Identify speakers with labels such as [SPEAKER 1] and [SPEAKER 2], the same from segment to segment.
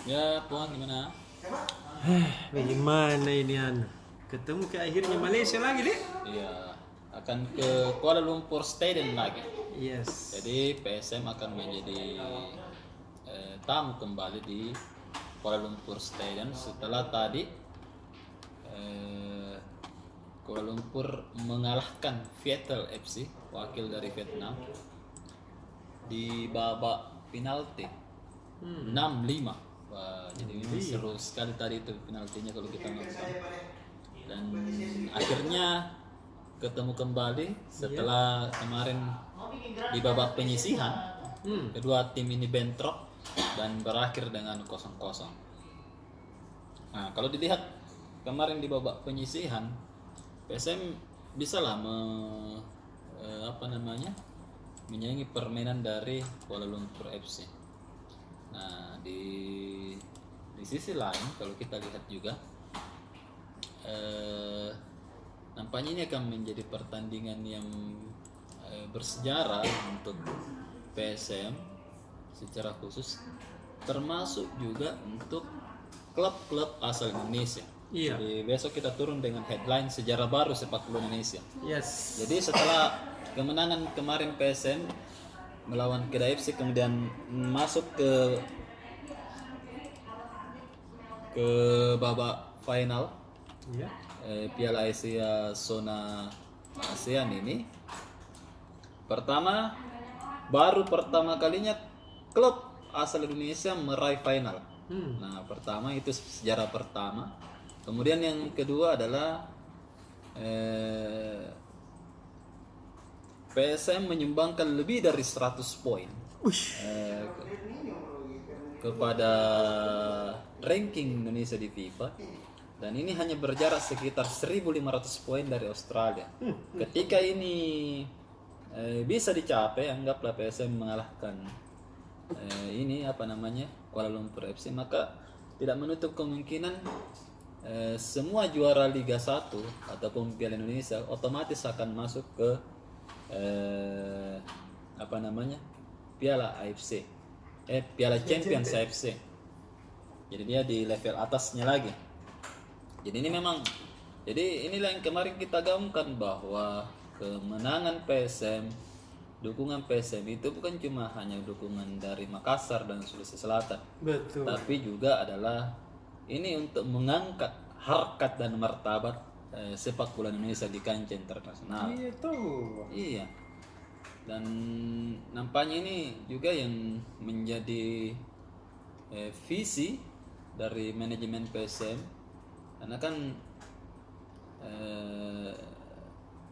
[SPEAKER 1] Ya, Puan gimana?
[SPEAKER 2] Bagaimana ini ketemu ke akhirnya Malaysia lagi deh.
[SPEAKER 1] Iya, akan ke Kuala Lumpur Stadium lagi.
[SPEAKER 2] Yes.
[SPEAKER 1] Jadi PSM akan menjadi tamu kembali di Kuala Lumpur Stadium setelah tadi eh, Kuala Lumpur mengalahkan Viettel FC, wakil dari Vietnam, di babak penalti 6-5. Wah, jadi ini seru sekali tadi itu penaltinya kalau kita nonton. Dan akhirnya ketemu kembali setelah kemarin di babak penyisihan. Kedua tim ini bentrok dan berakhir dengan 0-0. Nah, kalau dilihat kemarin di babak penyisihan, PSM bisalah menyaingi permainan dari Kuala Lumpur FC. Nah, di sisi lain kalau kita lihat juga nampaknya ini akan menjadi pertandingan yang bersejarah untuk PSM secara khusus, termasuk juga untuk klub-klub asal Indonesia.
[SPEAKER 2] Iya.
[SPEAKER 1] Jadi besok kita turun dengan headline sejarah baru sepak bola Indonesia.
[SPEAKER 2] Yes.
[SPEAKER 1] Jadi setelah kemenangan kemarin PSM melawan Kedah FC, kemudian masuk ke babak final
[SPEAKER 2] Iya.
[SPEAKER 1] Piala Asia zona ASEAN ini, baru pertama kalinya klub asal Indonesia meraih final. Nah, pertama itu sejarah pertama. Kemudian yang kedua adalah PSM menyumbangkan lebih dari 100 poin kepada ranking Indonesia di FIFA, dan ini hanya berjarak sekitar 1.500 poin dari Australia. Ketika ini bisa dicapai, anggaplah PSM mengalahkan Kuala Lumpur FC, maka tidak menutup kemungkinan semua juara Liga 1 ataupun Piala Indonesia otomatis akan masuk ke Piala AFC, Piala Champions AFC. Jadi dia di level atasnya lagi. Jadi inilah yang kemarin kita gaungkan, bahwa kemenangan PSM, dukungan PSM itu bukan cuma hanya dukungan dari Makassar dan Sulawesi Selatan,
[SPEAKER 2] Betul.
[SPEAKER 1] tapi juga adalah ini untuk mengangkat harkat dan martabat sepak bola Indonesia di kancah internasional.
[SPEAKER 2] Iya tuh.
[SPEAKER 1] Iya. Dan nampaknya ini juga yang menjadi visi dari manajemen PSM, karena kan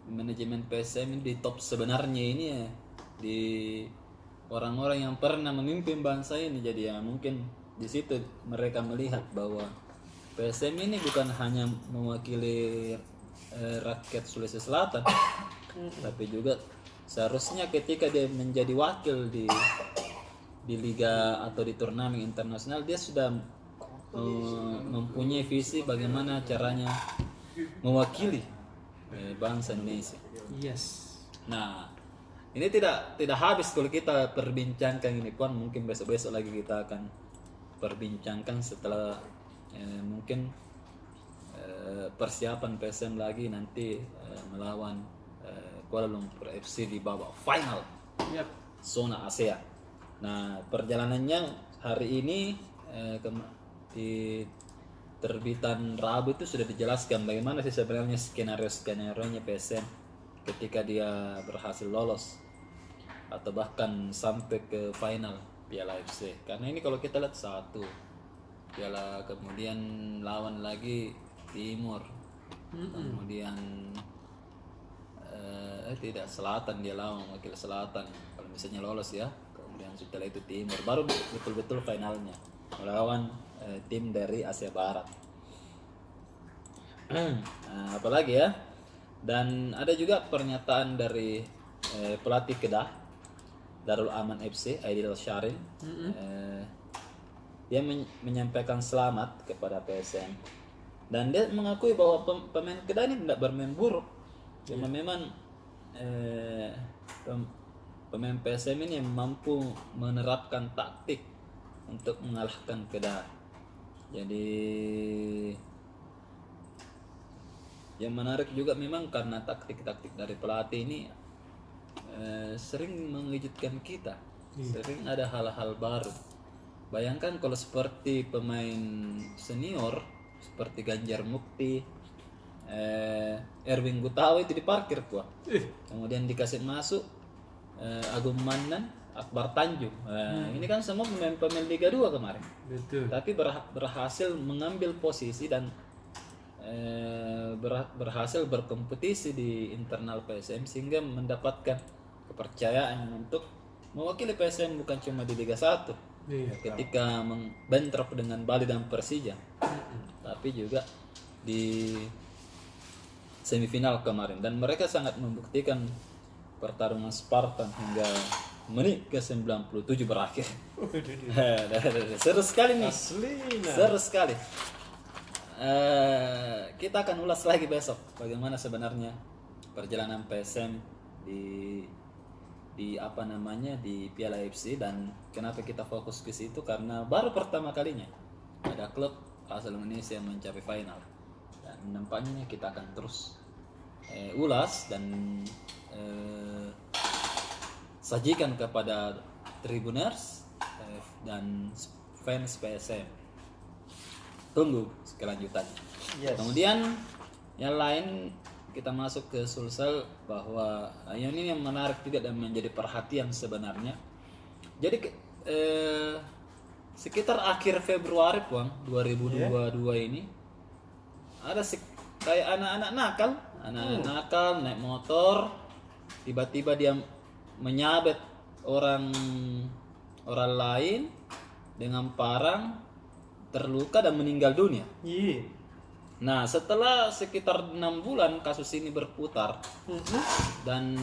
[SPEAKER 1] manajemen PSM ini di top sebenarnya ini ya, di orang-orang yang pernah memimpin bangsa ini. Jadi ya mungkin di situ mereka melihat bahwa PSM ini bukan hanya mewakili rakyat Sulawesi Selatan, tapi juga seharusnya ketika dia menjadi wakil di liga atau di turnamen internasional, dia sudah mempunyai visi bagaimana caranya mewakili bangsa Indonesia.
[SPEAKER 2] Yes.
[SPEAKER 1] Nah, ini tidak habis kalau kita perbincangkan ini, Puan. Mungkin besok-besok lagi kita akan perbincangkan setelah mungkin persiapan PSM lagi nanti melawan Kuala Lumpur FC di babak final
[SPEAKER 2] Yep.
[SPEAKER 1] zona ASEAN. Nah, perjalanannya hari ini di terbitan Rabu itu sudah dijelaskan bagaimana sih sebenarnya skenario-nya PSM ketika dia berhasil lolos atau bahkan sampai ke final Piala AFC. Karena ini kalau kita lihat satu Piala, kemudian lawan lagi Timur, kemudian tidak, Selatan, dia lawan wakil Selatan kalau misalnya lolos ya. Kemudian setelah itu Timur, baru betul-betul finalnya melawan tim dari Asia Barat. Nah, apalagi ya, dan ada juga pernyataan dari pelatih Kedah Darul Aman FC, Aidil Syaril. Dia menyampaikan selamat kepada PSM, dan dia mengakui bahwa pemain Kedah ini tidak bermain buruk. Cuma memang pemain PSM ini mampu menerapkan taktik untuk mengalahkan Kedah Jadi yang menarik juga memang karena taktik-taktik dari pelatih ini sering mengejutkan kita, sering ada hal-hal baru. Bayangkan kalau seperti pemain senior seperti Ganjar Mukti, Erwin Gutawa itu diparkir gua. Kemudian dikasih masuk Agung Manan, Akbar Tanjung. Ini kan semua pemain Liga 2 kemarin.
[SPEAKER 2] Betul.
[SPEAKER 1] Tapi berhasil mengambil posisi dan berhasil berkompetisi di internal PSM sehingga mendapatkan kepercayaan untuk mewakili PSM bukan cuma di Liga 1 ketika bentrok dengan Bali dan Persija, tapi juga di semifinal kemarin, dan mereka sangat membuktikan pertarungan Spartan hingga menit ke-97 berakhir. Seru sekali nih. Seru sekali. Kita akan ulas lagi besok bagaimana sebenarnya perjalanan PSM di apa namanya di Piala FC, dan kenapa kita fokus ke situ karena baru pertama kalinya ada klub asal Indonesia yang mencapai final, dan nampaknya kita akan terus ulas dan sajikan kepada Tribuners dan fans PSM. Tunggu kelanjutannya. Kemudian yang lain kita masuk ke Sulsel, bahwa ini yang menarik juga dan menjadi perhatian sebenarnya. Jadi sekitar akhir Februari 2022 ini ada kayak anak-anak nakal naik motor, tiba-tiba dia menyabet orang lain dengan parang, terluka dan meninggal dunia. Nah, setelah sekitar 6 bulan kasus ini berputar dan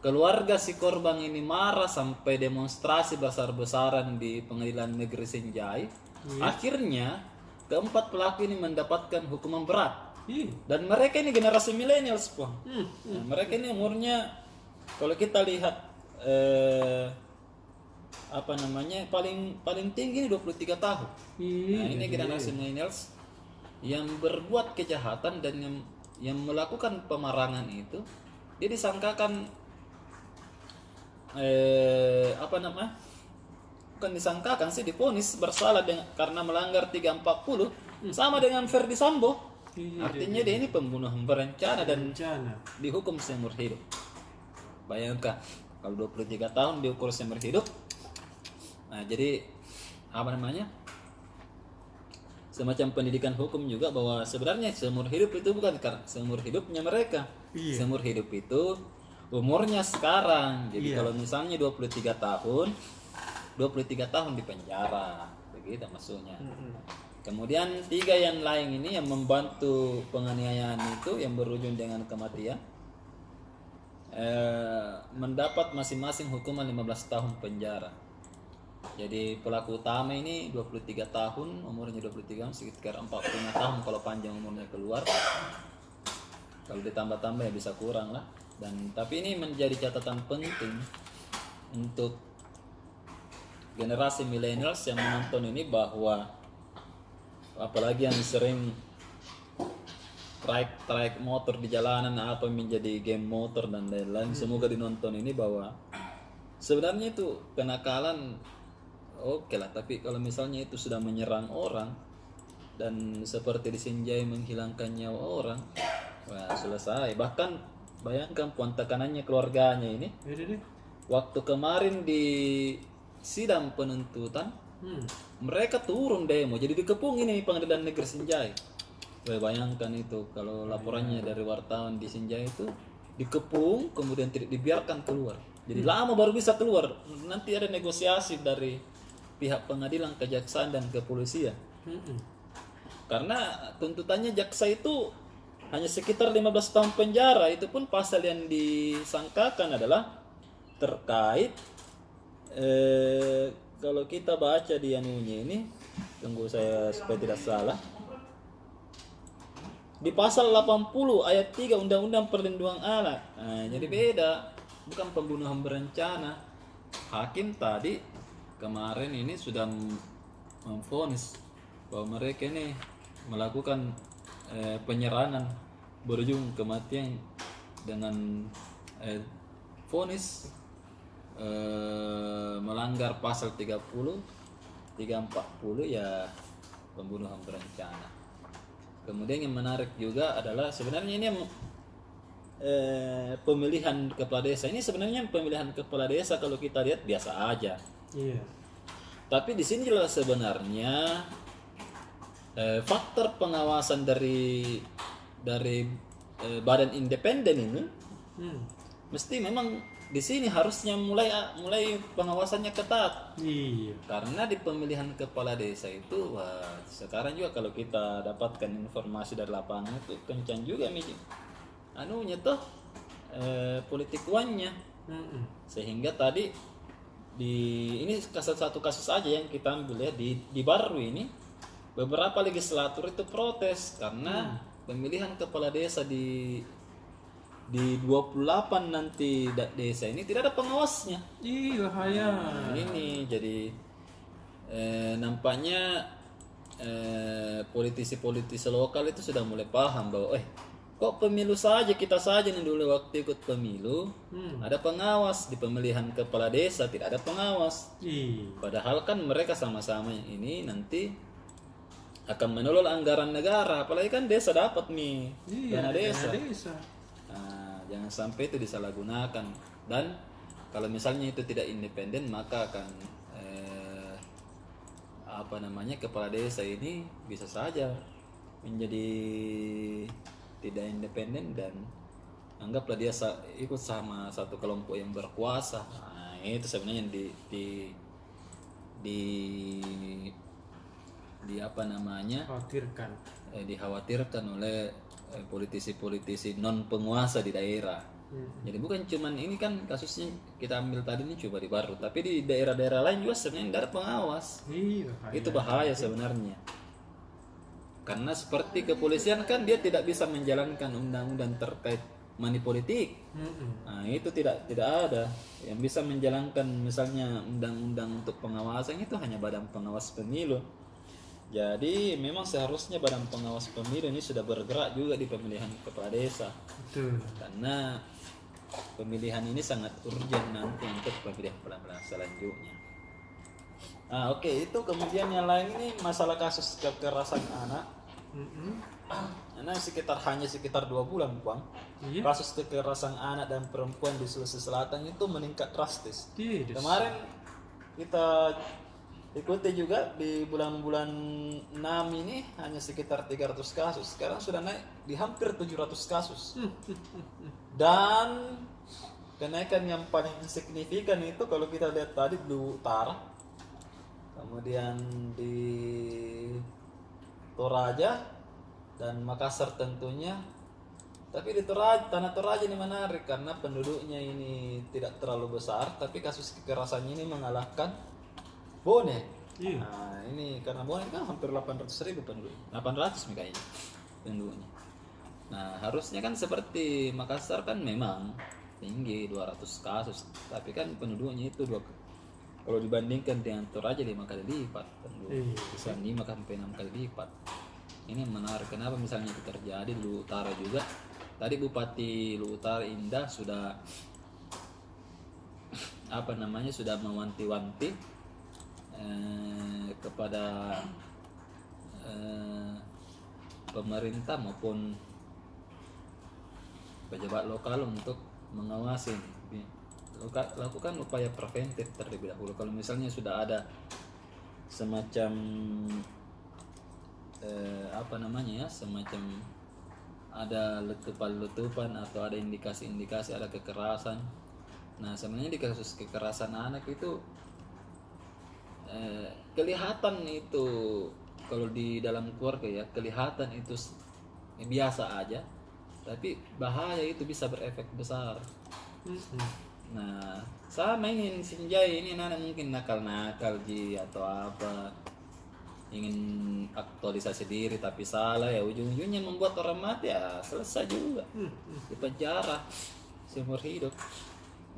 [SPEAKER 1] keluarga si korban ini marah sampai demonstrasi besar-besaran di Pengadilan Negeri Sinjai, akhirnya keempat pelaku ini mendapatkan hukuman berat. Dan mereka ini generasi milenials, nah, mereka ini umurnya kalau kita lihat apa namanya paling tinggi ini 23 tahun. Nah, ini generasi millennials yang berbuat kejahatan dan yang melakukan pemarangan itu, dia disangkakan apa namanya? Bukan disangkakan sih, divonis bersalah karena melanggar 340 sama dengan Ferdi Sambo. Artinya dia ini pembunuhan berencana dan dihukum seumur hidup. Bayangkan kalau 23 tahun diukur seumur hidup. Nah, jadi apa namanya, semacam pendidikan hukum juga, bahwa sebenarnya seumur hidup itu bukan seumur hidupnya mereka. Seumur hidup itu umurnya sekarang. Jadi kalau misalnya 23 tahun di penjara, begitu maksudnya. Kemudian 3 yang lain ini yang membantu penganiayaan itu yang berujung dengan kematian, mendapat masing-masing hukuman 15 tahun penjara. Jadi pelaku utama ini 23 tahun, umurnya 23, sekitar 45 tahun kalau panjang umurnya keluar. Kalau ditambah-tambah ya bisa kurang lah. Tapi ini menjadi catatan penting untuk generasi millennials yang menonton ini, bahwa apalagi yang sering traik motor di jalanan, apa menjadi game motor dan lain-lain, semoga dinonton ini, bahwa sebenarnya itu kenakalan oke lah, tapi kalau misalnya itu sudah menyerang orang dan seperti di Sinjai menghilangkan nyawa orang, wah selesai. Bahkan bayangkan puan tekanannya keluarganya ini. Waktu kemarin di sidang penuntutan, mereka turun demo, jadi dikepung ini Pengadilan Negeri Sinjai. Wah, bayangkan itu kalau laporannya dari wartawan di Sinjai itu dikepung kemudian tidak dibiarkan keluar. Jadi lama baru bisa keluar. Nanti ada negosiasi dari pihak pengadilan, kejaksaan dan kepolisian. Karena tuntutannya jaksa itu hanya sekitar 15 tahun penjara. Itu pun pasal yang disangkakan adalah terkait kalau kita baca di anunya ini, tunggu saya supaya tidak salah, di pasal 80 ayat 3 Undang-Undang Perlindungan Anak. Nah, jadi beda, bukan pembunuhan berencana. Hakim tadi kemarin ini sudah memvonis bahwa mereka ini melakukan penyerangan berujung kematian dengan vonis melanggar pasal 340 ya pembunuhan berencana. Kemudian yang menarik juga adalah sebenarnya ini pemilihan kepala desa ini sebenarnya pemilihan kepala desa kalau kita lihat biasa aja.
[SPEAKER 2] Iya.
[SPEAKER 1] Tapi di sini jelas sebenarnya faktor pengawasan dari badan independen ini mesti memang di sini harusnya mulai pengawasannya ketat.
[SPEAKER 2] Iya.
[SPEAKER 1] Karena di pemilihan kepala desa itu sekarang juga kalau kita dapatkan informasi dari lapangan itu kencang juga anunya tuh politik uangnya. Sehingga tadi ini satu kasus aja yang kita ambil ya di Baru ini beberapa legislatur itu protes karena pemilihan kepala desa di 28 nanti desa ini tidak ada pengawasnya.
[SPEAKER 2] Ih, bahaya.
[SPEAKER 1] Ini jadi nampaknya politisi-politisi lokal itu sudah mulai paham bahwa kok pemilu saja kita saja nih dulu waktu ikut pemilu ada pengawas, di pemilihan kepala desa tidak ada pengawas. Padahal kan mereka sama-sama ini nanti akan mengelola anggaran negara, apalagi kan desa dapat nih dana desa. Nah, jangan sampai itu disalahgunakan, dan kalau misalnya itu tidak independen maka akan kepala desa ini bisa saja menjadi tidak independen dan anggaplah dia ikut sama satu kelompok yang berkuasa. Nah, itu sebenarnya yang dikhawatirkan oleh politisi-politisi non penguasa di daerah. Jadi bukan cuman ini kan kasusnya kita ambil tadi ini coba di Baru, tapi di daerah-daerah lain juga sebenarnya tidak ada pengawas. Itu bahaya sebenarnya. Karena seperti kepolisian kan dia tidak bisa menjalankan undang-undang terkait money politik. Nah, itu tidak ada yang bisa menjalankan misalnya undang-undang untuk pengawasan, itu hanya Badan Pengawas Pemilu. Jadi memang seharusnya Badan Pengawas Pemilu ini sudah bergerak juga di pemilihan kepala desa.
[SPEAKER 2] Betul.
[SPEAKER 1] Karena pemilihan ini sangat urgent nanti untuk pemilihan kepala selanjutnya. Nah, oke, itu kemudian yang lain ini masalah kasus kekerasan anak. Karena hanya sekitar 2 bulan, Bang.
[SPEAKER 2] Iya.
[SPEAKER 1] Kasus kekerasan anak dan perempuan di Sulawesi Selatan itu meningkat drastis.
[SPEAKER 2] Iya.
[SPEAKER 1] Kemarin kita ikuti juga di bulan-bulan 6 ini hanya sekitar 300 kasus. Sekarang sudah naik di hampir 700 kasus. Dan kenaikan yang paling signifikan itu kalau kita lihat tadi di Utara, kemudian di Toraja dan Makassar tentunya. Tapi di Tanah Toraja ini menarik karena penduduknya ini tidak terlalu besar, tapi kasus kekerasannya ini mengalahkan Bone.
[SPEAKER 2] Iya.
[SPEAKER 1] Nah, ini karena Bone kan hampir 800.000 penduduk. 800 nih kayaknya penduduknya. Nah, harusnya kan seperti Makassar kan memang tinggi 200 kasus, tapi kan penduduknya itu kalau dibandingkan dengan Toraja 5 kali lipat penduduk. Bisa 5 sampai 6 kali lipat. Ini menarik kenapa misalnya itu terjadi di Luwu Utara juga. Tadi Bupati Luwu Utara Indah sudah sudah mewanti-wanti kepada pemerintah maupun pejabat lokal untuk mengawasi, lakukan upaya preventif terlebih dahulu. Kalau misalnya sudah ada semacam semacam ada letupan atau ada indikasi-indikasi ada kekerasan. Nah, sebenarnya di kasus kekerasan anak itu kelihatan itu kalau di dalam keluarga ya kelihatan itu biasa aja, tapi bahaya itu bisa berefek besar. Nah, sama ini Sinjai ini anak mungkin nakal-nakal atau apa, ingin aktualisasi diri tapi salah ya, ujung-ujungnya membuat orang mati ya selesai juga di penjara seumur hidup.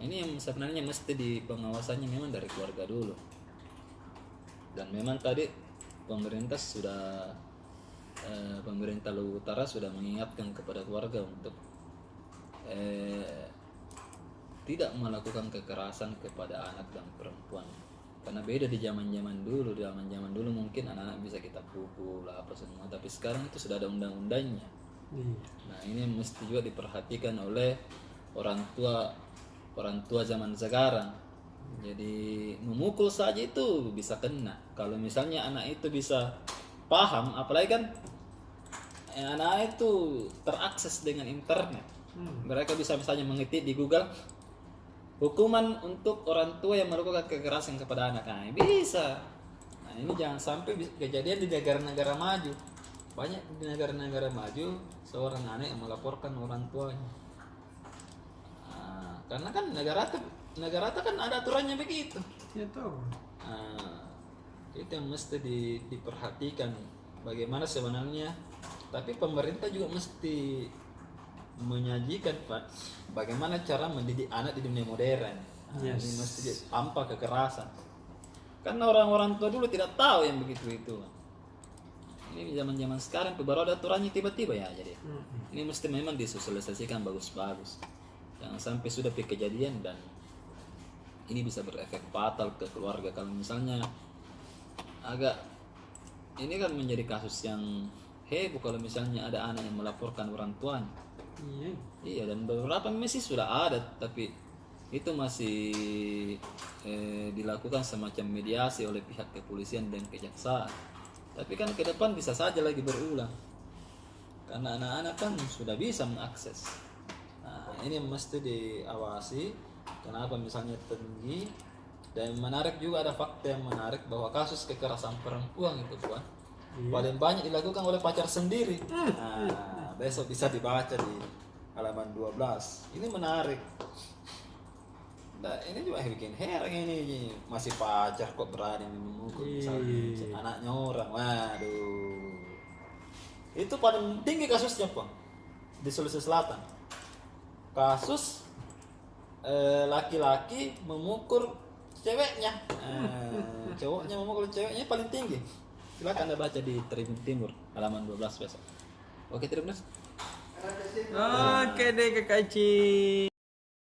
[SPEAKER 1] Ini yang sebenarnya mesti di pengawasannya memang dari keluarga dulu. Dan memang tadi pemerintah Luwu Utara sudah mengingatkan kepada keluarga untuk tidak melakukan kekerasan kepada anak dan perempuan, karena beda di zaman-zaman dulu. Di zaman-zaman dulu mungkin anak-anak bisa kita pukul apa semua, tapi sekarang itu sudah ada undang-undangnya. Nah ini mesti juga diperhatikan oleh orang tua zaman sekarang. Jadi memukul saja itu bisa kena. Kalau misalnya anak itu bisa paham, apalagi kan anak itu terakses dengan internet. Mereka bisa misalnya mengetik di Google hukuman untuk orang tua yang melakukan kekerasan kepada anak. Nah, bisa. Nah, ini jangan sampai kejadian di negara-negara maju. Banyak di negara-negara maju seorang anak yang melaporkan orang tuanya. Nah, karena kan negara kan ada aturannya begitu.
[SPEAKER 2] Ya tahu.
[SPEAKER 1] Nah, itu yang mesti diperhatikan bagaimana sebenarnya. Tapi pemerintah juga mesti menyajikan Pak bagaimana cara mendidik anak di dunia modern. Ini mesti tanpa kekerasan. Karena orang-orang tua dulu tidak tahu yang begitu itu. Ini zaman-zaman sekarang baru ada aturannya tiba-tiba ya jadi. Ini mesti memang disosialisasikan bagus-bagus. Jangan sampai sudah kejadian dan ini bisa berefek fatal ke keluarga. Kalau misalnya ini kan menjadi kasus yang heboh kalau misalnya ada anak yang melaporkan orang tuanya. Iya, dan beberapa masih sudah ada, tapi itu masih dilakukan semacam mediasi oleh pihak kepolisian dan kejaksaan. Tapi kan ke depan bisa saja lagi berulang, karena anak-anak kan sudah bisa mengakses. Nah, ini mesti diawasi. Kenapa misalnya tinggi? Dan menarik juga, ada fakta yang menarik bahwa kasus kekerasan perempuan itu paling banyak dilakukan oleh pacar sendiri. Nah, besok bisa dibaca di halaman 12. Ini menarik. Nah, ini juga bikin heran ini. Masih pacar kok berani memukul misalnya anaknya orang. Waduh. Itu paling tinggi kasusnya, Pak. Di Sulawesi Selatan. Kasus laki-laki memukul ceweknya. Cowoknya memukul ceweknya paling tinggi. Silakan Anda baca di Tribun Timur halaman 12 besok. Oke, Tribuners.
[SPEAKER 2] Oke deh Kak Ci.